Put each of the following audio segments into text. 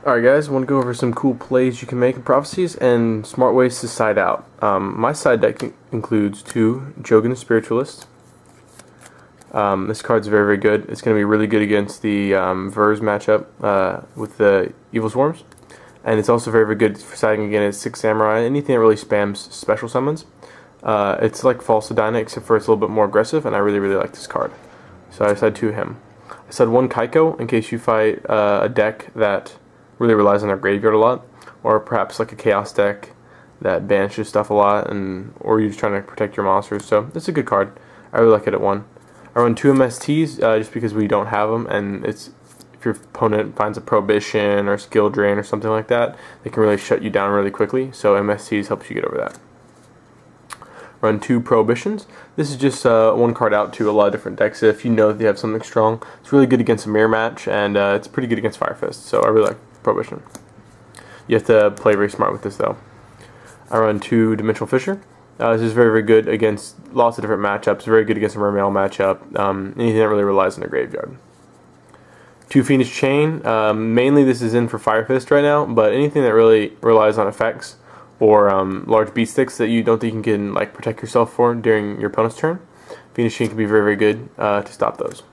Alright guys, I want to go over some cool plays you can make in Prophecies and smart ways to side out. My side deck includes 2 Jogan the Spiritualist. This card's very, very good. It's going to be really good against the Vers matchup with the Evil Swarms. And it's also very, very good for siding against 6 Samurai, anything that really spams special summons. It's like False Edina, except for it's a little bit more aggressive, and I really, really like this card. So I decided to him. I said 1 Kaiko in case you fight a deck that really relies on their graveyard a lot, or perhaps like a chaos deck that banishes stuff a lot, or you're just trying to protect your monsters. So it's a good card. I really like it at 1. I run 2 MSTs just because we don't have them, and it's if your opponent finds a Prohibition or Skill Drain or something like that, they can really shut you down really quickly. So MSTs helps you get over that. Run 2 Prohibitions. This is just 1 card out to a lot of different decks. If you know that you have something strong, it's really good against a mirror match, and it's pretty good against Fire Fist. So I really like Prohibition. You have to play very smart with this though. I run 2 Dimensional Fissure. This is very, very good against lots of different matchups. Very good against a Mermail matchup. Anything that really relies on the graveyard. 2 Fiendish Chain. Mainly this is in for Fire Fist right now, but anything that really relies on effects or large beat sticks that you don't think you can like protect yourself for during your opponent's turn, Fiendish Chain can be very, very good to stop those.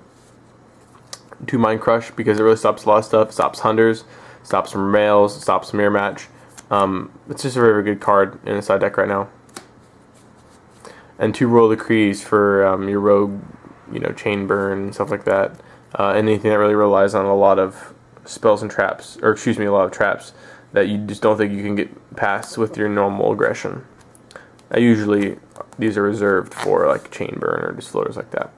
2 Mind Crush, because it really stops a lot of stuff. It stops Hunters, stops Mermails, stops Mirror Match. It's just a very, very good card in the side deck right now. And 2 Royal Decrees for your rogue, chain burn and stuff like that. Anything that really relies on a lot of spells and traps, or excuse me, a lot of traps that you just don't think you can get past with your normal aggression. Usually these are reserved for like chain burn or just floaters like that.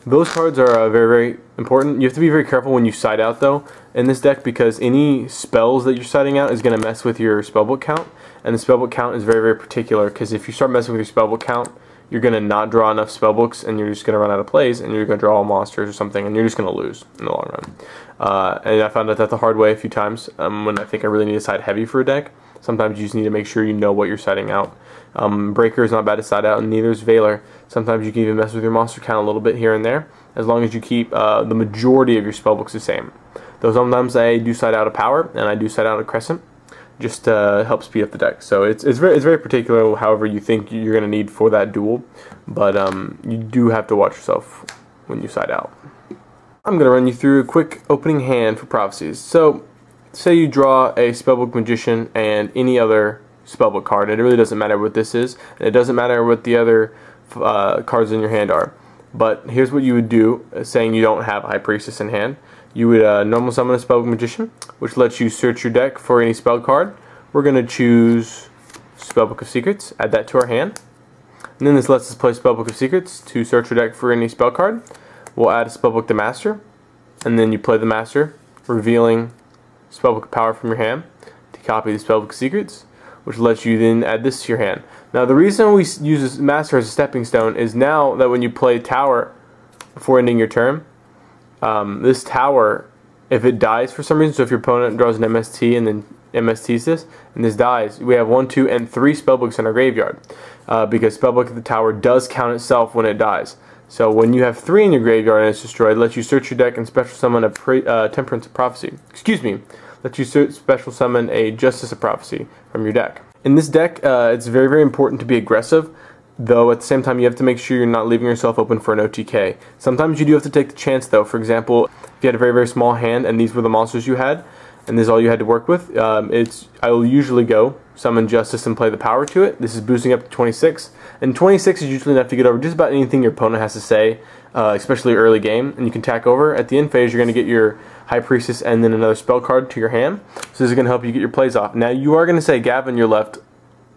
Those cards are very, very important. You have to be very careful when you side out though in this deck, because any spells that you're siding out is going to mess with your spellbook count, and the spellbook count is very, very particular, because if you start messing with your spellbook count, you're going to not draw enough spellbooks, and you're just going to run out of plays, and you're going to draw all monsters or something, and you're just going to lose in the long run. And I found out that the hard way a few times when I think I really need to side heavy for a deck. Sometimes you just need to make sure you know what you're siding out. Breaker is not bad to side out, and neither is Veiler. Sometimes you can even mess with your monster count a little bit here and there, as long as you keep the majority of your spellbooks the same. Though sometimes I do side out a Power, and I do side out a Crescent, just to help speed up the deck. So it's very particular however you think you're going to need for that duel, but you do have to watch yourself when you side out. I'm going to run you through a quick opening hand for Prophecies. So say you draw a Spellbook Magician and any other spellbook card, and it really doesn't matter what this is, and it doesn't matter what the other cards in your hand are. But here's what you would do, saying you don't have High Priestess in hand. You would normal summon a Spellbook Magician, which lets you search your deck for any spell card. We're going to choose Spellbook of Secrets, add that to our hand. And then this lets us play Spellbook of Secrets to search your deck for any spell card. We'll add a Spellbook to Master, and then you play the Master, revealing Spellbook of Power from your hand to copy the Spellbook of Secrets, which lets you then add this to your hand. Now the reason we use this Master as a stepping stone is now that when you play Tower before ending your turn, this Tower, if it dies for some reason, so if your opponent draws an MST and then MSTs this, and this dies, we have 1, 2, and 3 spellbooks in our graveyard, because Spellbook of the Tower does count itself when it dies. So when you have 3 in your graveyard and it's destroyed, it lets you search your deck and special summon a Temperance of Prophecy. Excuse me, lets you special summon a Justice of Prophecy from your deck. In this deck, it's very, very important to be aggressive, though at the same time you have to make sure you're not leaving yourself open for an OTK. Sometimes you do have to take the chance though. For example, if you had a very, very small hand and these were the monsters you had, and this is all you had to work with, I will usually go summon Justice and play the Power to it. This is boosting up to 26, and 26 is usually enough to get over just about anything your opponent has to say, especially early game, and you can tack over. At the end phase, you're going to get your High Priestess and then another spell card to your hand, so this is going to help you get your plays off. Now you are going to say Gavin, you're left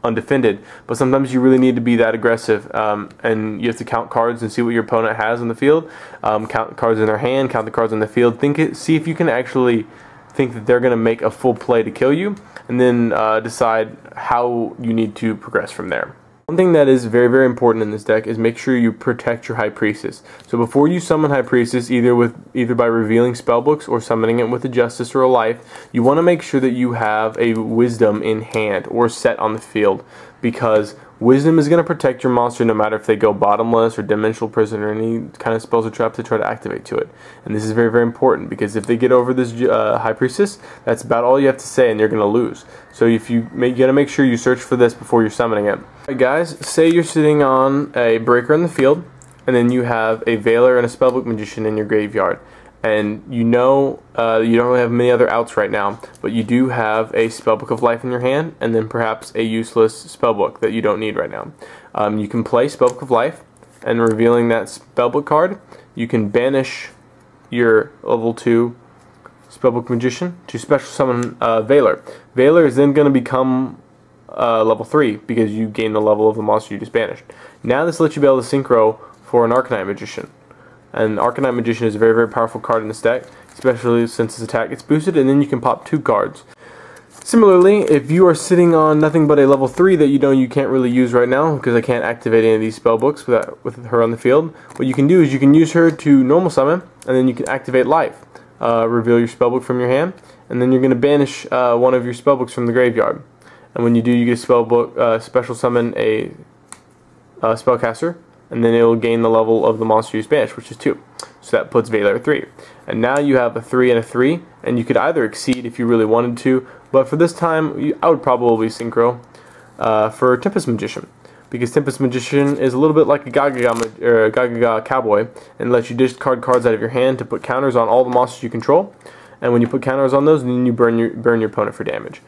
undefended, but sometimes you really need to be that aggressive, and you have to count cards and see what your opponent has on the field, count cards in their hand, count the cards on the field, see if you can actually think that they're going to make a full play to kill you, and then decide how you need to progress from there. One thing that is very, very important in this deck is make sure you protect your High Priestess. So before you summon High Priestess, either by revealing spellbooks or summoning it with a Justice or a Life, you want to make sure that you have a Wisdom in hand or set on the field, because Wisdom is going to protect your monster no matter if they go bottomless or dimensional prison or any kind of spells or trap to try to activate to it. And this is very, very important, because if they get over this High Priestess, that's about all you have to say and you're going to lose. So if you got to make sure you search for this before you're summoning it. Alright guys, say you're sitting on a Breaker in the field, and then you have a Veiler and a Spellbook Magician in your graveyard. And you know you don't really have many other outs right now, but you do have a Spellbook of Life in your hand, and then perhaps a useless Spellbook that you don't need right now. You can play Spellbook of Life, and revealing that Spellbook card, you can banish your level 2 Spellbook Magician to special summon Veiler. Veiler is then going to become level 3, because you gain the level of the monster you just banished. Now this lets you be able to synchro for an Arcanite Magician. And Arcanite Magician is a very, very powerful card in this deck, especially since its attack gets boosted, and then you can pop 2 cards. Similarly, if you are sitting on nothing but a level 3 that you can't really use right now, because I can't activate any of these spellbooks with her on the field, what you can do is you can use her to normal summon, and then you can activate Life. Reveal your spellbook from your hand, and then you're going to banish one of your spellbooks from the graveyard. And when you do, you get a spellbook, special summon a spellcaster, and then it will gain the level of the monster you banished, which is 2. So that puts Veiler at 3. And now you have a 3 and a 3, and you could either exceed if you really wanted to, but for this time, I would probably synchro for Tempest Magician, because Tempest Magician is a little bit like a Gaga Cowboy, and lets you discard cards out of your hand to put counters on all the monsters you control. And when you put counters on those, then you burn your opponent for damage.